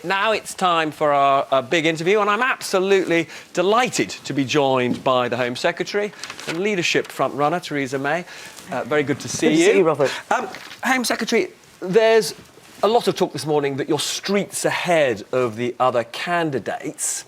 Now it's time for our big interview, and I'm absolutely delighted to be joined by the Home Secretary and leadership front-runner, Theresa May. Very good to see you. Good to see you, Robert. Home Secretary, there's a lot of talk this morning that you're streets ahead of the other candidates.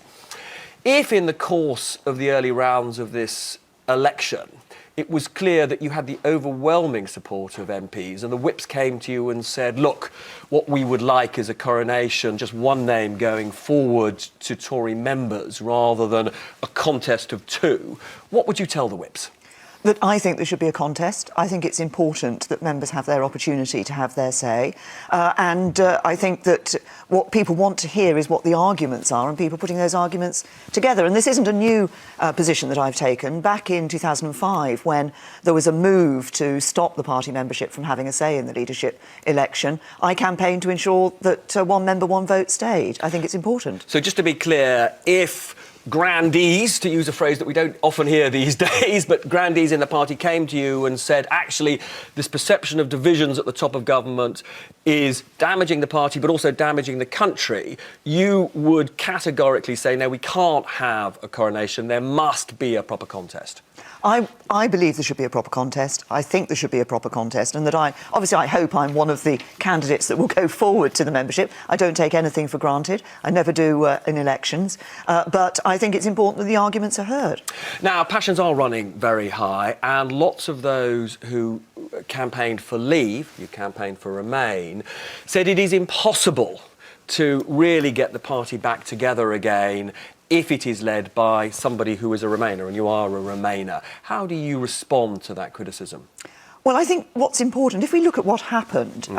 If in the course of the early rounds of this election, it was clear that you had the overwhelming support of MPs and the whips came to you and said, look, what we would like is a coronation, just one name going forward to Tory members rather than a contest of two, what would you tell the whips? That I think there should be a contest. I think it's important that members have their opportunity to have their say. I think that what people want to hear is what the arguments are and people putting those arguments together. And this isn't a new position that I've taken. Back in 2005, when there was a move to stop the party membership from having a say in the leadership election, I campaigned to ensure that one member, one vote stayed. I think it's important. So just to be clear, if grandees, to use a phrase that we don't often hear these days, but grandees in the party came to you and said, actually, this perception of divisions at the top of government is damaging the party, but also damaging the country, you would categorically say, no, we can't have a coronation, there must be a proper contest. I believe there should be a proper contest. I think there should be a proper contest, and that I hope I'm one of the candidates that will go forward to the membership. I don't take anything for granted. I never do in elections. But I think it's important that the arguments are heard. Now, passions are running very high, and lots of those who campaigned for Leave, you campaigned for Remain, said it is impossible to really get the party back together again if it is led by somebody who is a Remainer, and you are a Remainer. How do you respond to that criticism? Well, I think what's important, if we look at what happened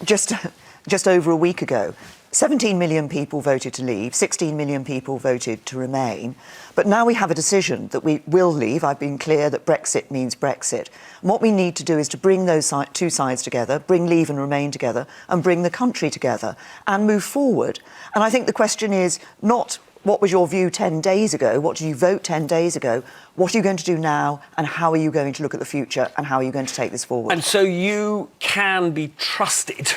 just over a week ago, 17 million people voted to leave, 16 million people voted to remain. But now we have a decision that we will leave. I've been clear that Brexit means Brexit. And what we need to do is to bring those two sides together, bring Leave and Remain together, and bring the country together and move forward. And I think the question is not what was your view 10 days ago, what did you vote 10 days ago, what are you going to do now, and how are you going to look at the future, and how are you going to take this forward? And so you can be trusted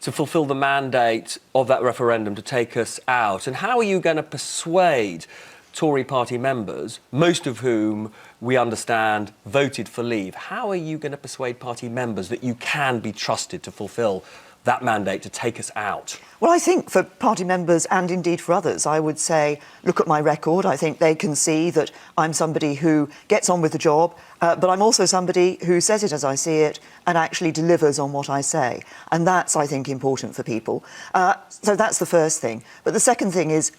to fulfil the mandate of that referendum to take us out. And how are you going to persuade Tory party members, most of whom we understand voted for Leave? How are you going to persuade party members that you can be trusted to fulfil that mandate to take us out? Well, I think for party members and indeed for others, I would say, look at my record. I think they can see that I'm somebody who gets on with the job, but I'm also somebody who says it as I see it and actually delivers on what I say. And that's, I think, important for people. So that's the first thing. But the second thing is,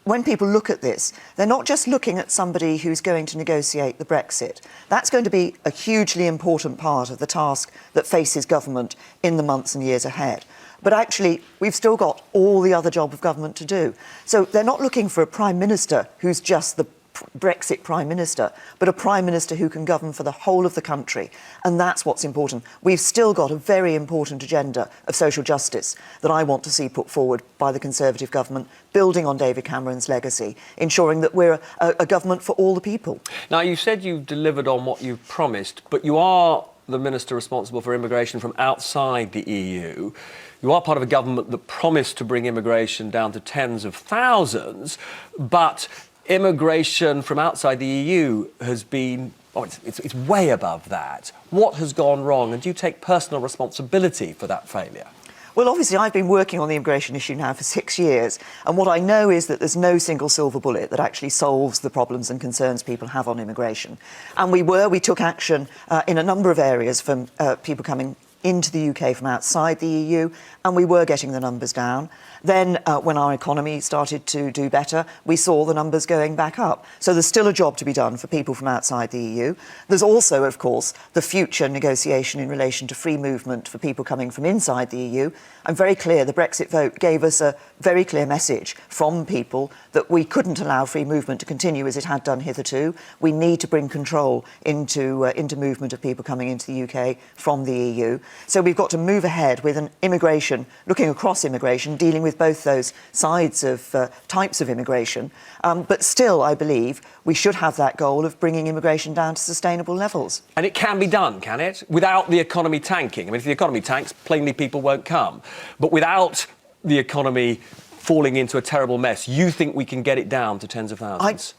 when people look at this, they're not just looking at somebody who's going to negotiate the Brexit. That's going to be a hugely important part of the task that faces government in the months and years ahead. But actually, we've still got all the other job of government to do. So they're not looking for a Prime Minister who's just the Brexit Prime Minister, but a Prime Minister who can govern for the whole of the country. And that's what's important. We've still got a very important agenda of social justice that I want to see put forward by the Conservative government, building on David Cameron's legacy, ensuring that we're a government for all the people. Now, you said you've delivered on what you've promised, but you are the Minister responsible for immigration from outside the EU. You are part of a government that promised to bring immigration down to tens of thousands, but immigration from outside the EU has been, it's way above that. What has gone wrong, and do you take personal responsibility for that failure? Well, obviously, I've been working on the immigration issue now for 6 years, and what I know is that there's no single silver bullet that actually solves the problems and concerns people have on immigration. And we took action in a number of areas from people coming into the UK from outside the EU, and we were getting the numbers down. Then, when our economy started to do better, we saw the numbers going back up. So there's still a job to be done for people from outside the EU. There's also, of course, the future negotiation in relation to free movement for people coming from inside the EU. I'm very clear the Brexit vote gave us a very clear message from people that we couldn't allow free movement to continue as it had done hitherto. We need to bring control into movement of people coming into the UK from the EU. So we've got to move ahead with an immigration, looking across immigration, dealing with both those sides of types of immigration. But still, I believe, we should have that goal of bringing immigration down to sustainable levels. And it can be done, can it? Without the economy tanking. I mean, if the economy tanks, plainly people won't come. But without the economy falling into a terrible mess. You think we can get it down to tens of thousands?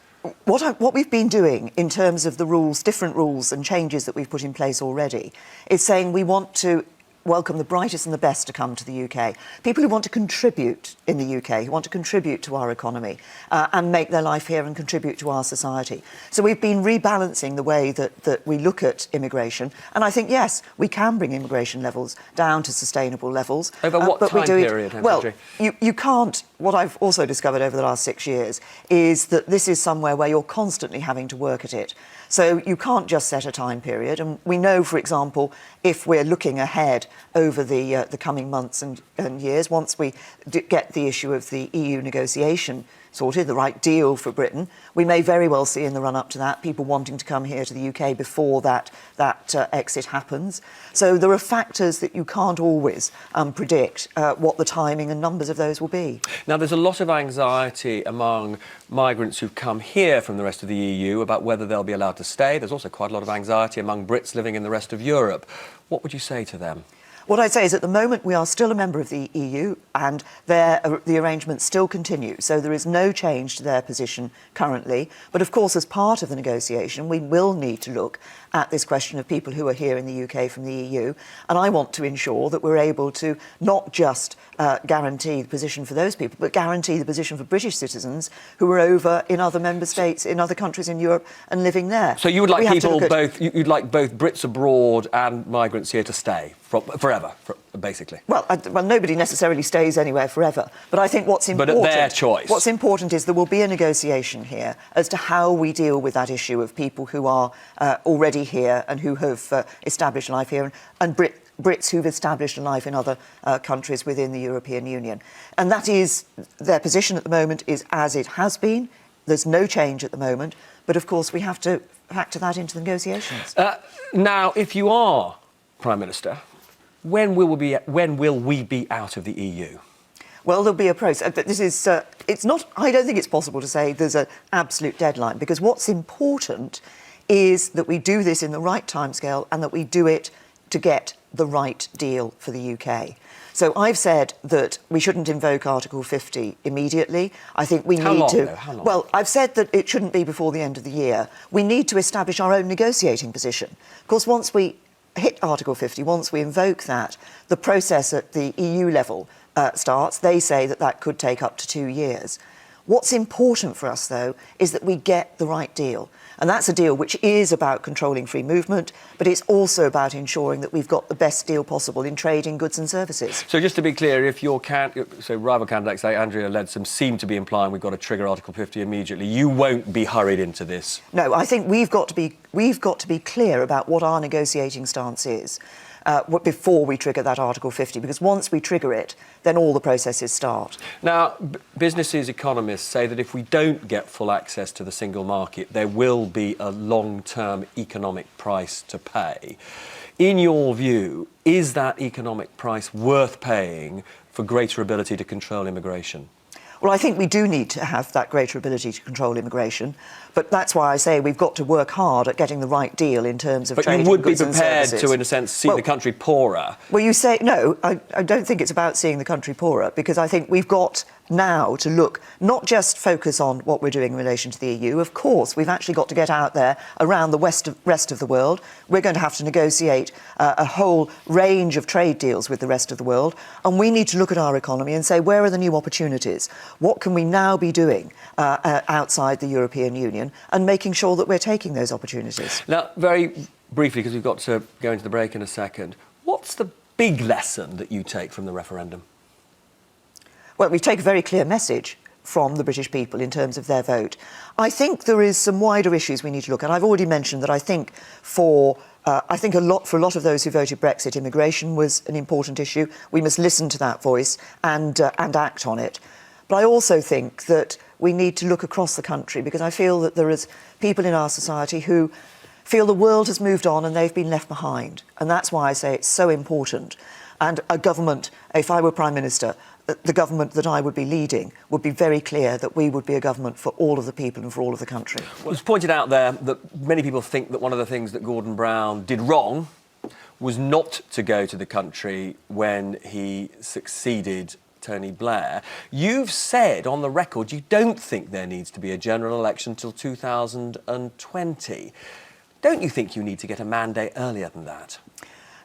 What we've been doing in terms of the rules, different rules and changes that we've put in place already, is saying we want to welcome the brightest and the best to come to the UK. People who want to contribute in the UK, who want to contribute to our economy and make their life here and contribute to our society. So we've been rebalancing the way that we look at immigration. And I think, yes, we can bring immigration levels down to sustainable levels. Over what time period? Well, you can't. What I've also discovered over the last 6 years is that this is somewhere where you're constantly having to work at it. So you can't just set a time period. And we know, for example, if we're looking ahead over the coming months and years, once we get the issue of the EU negotiation sorted, the right deal for Britain, we may very well see in the run-up to that people wanting to come here to the UK before that exit happens. So there are factors that you can't always predict what the timing and numbers of those will be. Now, there's a lot of anxiety among migrants who've come here from the rest of the EU about whether they'll be allowed to stay. There's also quite a lot of anxiety among Brits living in the rest of Europe. What would you say to them? What I'd say is at the moment we are still a member of the EU and the arrangements still continue. So there is no change to their position currently. But of course, as part of the negotiation, we will need to look at this question of people who are here in the UK from the EU. And I want to ensure that we're able to not just guarantee the position for those people, but guarantee the position for British citizens who are over in other member states, in other countries in Europe and living there. So you would like people you'd like both Brits abroad and migrants here to stay forever, basically? Well, nobody necessarily stays anywhere forever. But I think what's important... But at their choice. What's important is there will be a negotiation here as to how we deal with that issue of people who are already here and who have established life here, and Brits who've established a life in other countries within the European Union. And that is, their position at the moment is as it has been. There's no change at the moment. But of course, we have to factor that into the negotiations. Now, if you are Prime Minister, when will we be out of the EU? Well, there'll be a process. This is, it's not, I don't think it's possible to say there's an absolute deadline, because what's important is that we do this in the right timescale and that we do it to get the right deal for the UK. So I've said that we shouldn't invoke Article 50 immediately. I think we need to... How long? Well, I've said that it shouldn't be before the end of the year. We need to establish our own negotiating position. Of course, once we hit Article 50, once we invoke that, the process at the EU level starts. They say that that could take up to 2 years. What's important for us, though, is that we get the right deal. And that's a deal which is about controlling free movement, but it's also about ensuring that we've got the best deal possible in trading goods and services. So just to be clear, if your rival candidates like Andrea Leadsom seem to be implying we've got to trigger Article 50 immediately, you won't be hurried into this? No, I think we've got to be clear about what our negotiating stance is before we trigger that Article 50, because once we trigger it, then all the processes start. Now, businesses, economists say that if we don't get full access to the single market, there will be a long-term economic price to pay. In your view, is that economic price worth paying for greater ability to control immigration? Well, I think we do need to have that greater ability to control immigration, but that's why I say we've got to work hard at getting the right deal in terms of trading goods and services. But you would be prepared to, in a sense, see the country poorer? Well, you say... No, I don't think it's about seeing the country poorer, because I think we've got now to look, not just focus on what we're doing in relation to the EU. Of course, we've actually got to get out there around the rest of the world. We're going to have to negotiate a whole range of trade deals with the rest of the world, and we need to look at our economy and say, where are the new opportunities? What can we now be doing outside the European Union, and making sure that we're taking those opportunities? Now, very briefly, because we've got to go into the break in a second, what's the big lesson that you take from the referendum? Well, we take a very clear message from the British people in terms of their vote. I think there is some wider issues we need to look at. I've already mentioned that I think for a lot of those who voted Brexit, immigration was an important issue. We must listen to that voice and act on it. But I also think that we need to look across the country, because I feel that there is people in our society who feel the world has moved on and they've been left behind. And that's why I say it's so important. And a government, if I were Prime Minister, the government that I would be leading would be very clear that we would be a government for all of the people and for all of the country. Well, it's pointed out there that many people think that one of the things that Gordon Brown did wrong was not to go to the country when he succeeded Tony Blair. You've said on the record you don't think there needs to be a general election till 2020. Don't you think you need to get a mandate earlier than that?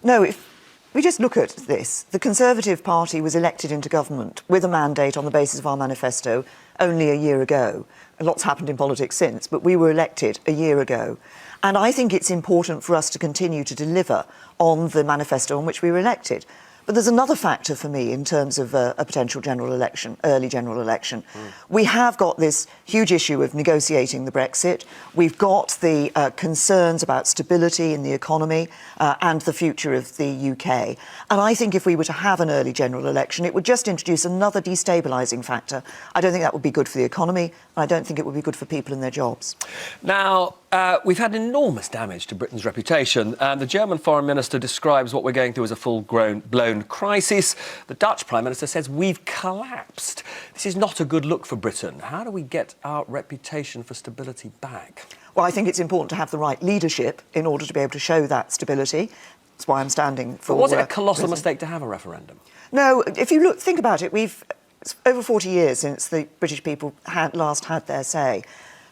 No, if we just look at this, the Conservative Party was elected into government with a mandate on the basis of our manifesto only a year ago. A lot's happened in politics since, but we were elected a year ago. And I think it's important for us to continue to deliver on the manifesto on which we were elected. But there's another factor for me in terms of a potential general election, early general election. We have got this huge issue of negotiating the Brexit. We've got the concerns about stability in the economy and the future of the UK. And I think if we were to have an early general election, it would just introduce another destabilising factor. I don't think that would be good for the economy, and I don't think it would be good for people and their jobs. Now, we've had enormous damage to Britain's reputation, and the German Foreign Minister describes what we're going through as a full-blown crisis. The Dutch Prime Minister says we've collapsed. This is not a good look for Britain. How do we get our reputation for stability back? Well, I think it's important to have the right leadership in order to be able to show that stability. That's why I'm standing for... But was it a colossal mistake to have a referendum? No, if you think about it, it's over 40 years since the British people last had their say.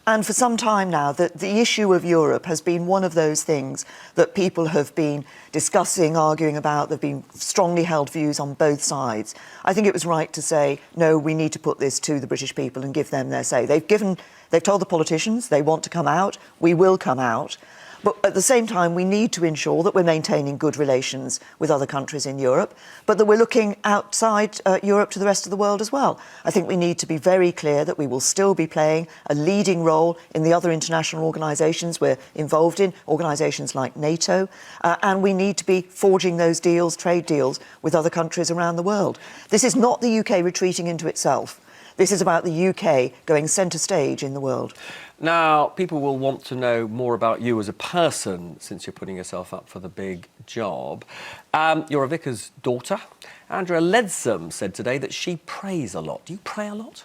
And for some time now, the issue of Europe has been one of those things that people have been discussing, arguing about. There have been strongly held views on both sides. I think it was right to say, no, we need to put this to the British people and give them their say. They've told the politicians they want to come out. We will come out. But at the same time, we need to ensure that we're maintaining good relations with other countries in Europe, but that we're looking outside Europe to the rest of the world as well. I think we need to be very clear that we will still be playing a leading role in the other international organisations we're involved in, organisations like NATO, and we need to be forging those deals, trade deals, with other countries around the world. This is not the UK retreating into itself. This is about the UK going centre stage in the world. Now, people will want to know more about you as a person since you're putting yourself up for the big job. You're a vicar's daughter. Andrea Leadsom said today that she prays a lot. Do you pray a lot?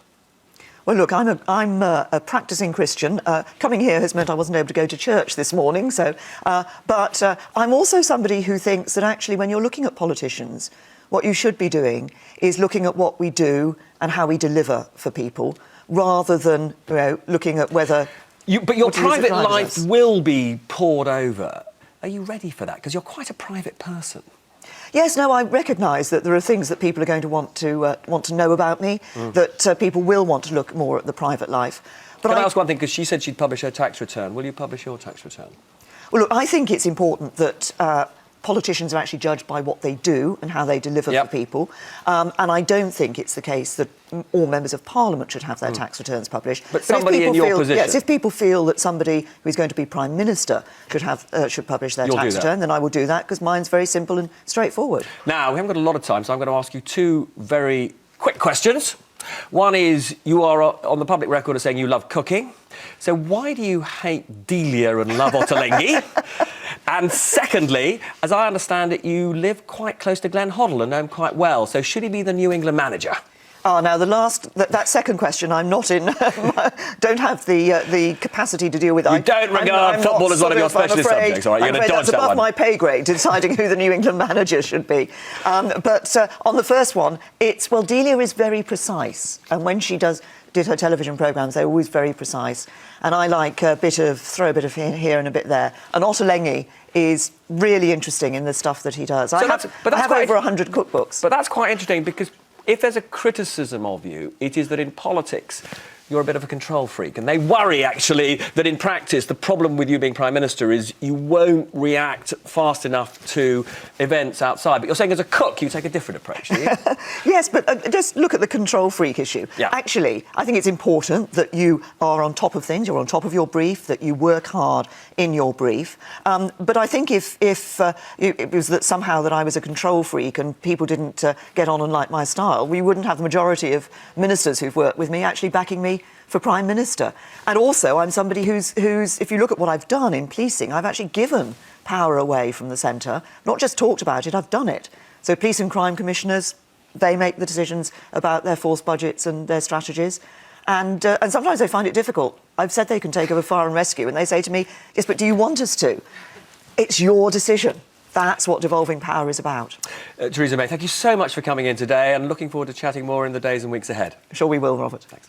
Well, look, I'm a practising Christian. Coming here has meant I wasn't able to go to church this morning. But I'm also somebody who thinks that actually when you're looking at politicians, what you should be doing is looking at what we do and how we deliver for people, rather than looking at whether... But your private life will be poured over. Are you ready for that? Because you're quite a private person. Yes, no, I recognise that there are things that people are going to want to know about me, that people will want to look more at the private life. But Can I ask one thing? Because she said she'd publish her tax return. Will you publish your tax return? Well, look, I think it's important that politicians are actually judged by what they do and how they deliver for people. And I don't think it's the case that all members of Parliament should have their tax returns published. But somebody in your position... Yes, if people feel that somebody who's going to be Prime Minister should publish their tax return, then I will do that, because mine's very simple and straightforward. Now, we haven't got a lot of time, so I'm going to ask you two very quick questions. One is, you are on the public record as saying you love cooking. So why do you hate Delia and love Ottolenghi? And secondly, as I understand it, you live quite close to Glenn Hoddle and know him quite well. So should he be the New England manager? Oh, now, that second question, I'm not in... don't have the capacity to deal with. You don't regard football as one of your specialist subjects, all right? You're going to dodge that one. That's above my pay grade, deciding who the New England manager should be. But on the first one, Delia is very precise. And when she did her television programmes, they're always very precise. And I like throw a bit of here and a bit there. And Ottolenghi is really interesting in the stuff that he does. I have over 100 cookbooks. But that's quite interesting, because if there's a criticism of you, it is that in politics you're a bit of a control freak. And they worry, actually, that in practice the problem with you being Prime Minister is you won't react fast enough to events outside. But you're saying as a cook you take a different approach, do you? Yes, but just look at the control freak issue. Yeah. Actually, I think it's important that you are on top of things, you're on top of your brief, that you work hard in your brief. But I think if it was that somehow that I was a control freak and people didn't get on and like my style, we wouldn't have the majority of ministers who've worked with me actually backing me for Prime Minister. And also, I'm somebody who's, if you look at what I've done in policing, I've actually given power away from the centre, not just talked about it, I've done it. So police and crime commissioners, they make the decisions about their force budgets and their strategies. And sometimes they find it difficult. I've said they can take over fire and rescue, and they say to me, yes, but do you want us to? It's your decision. That's what devolving power is about. Theresa May, thank you so much for coming in today and looking forward to chatting more in the days and weeks ahead. Sure we will, Robert. Thanks.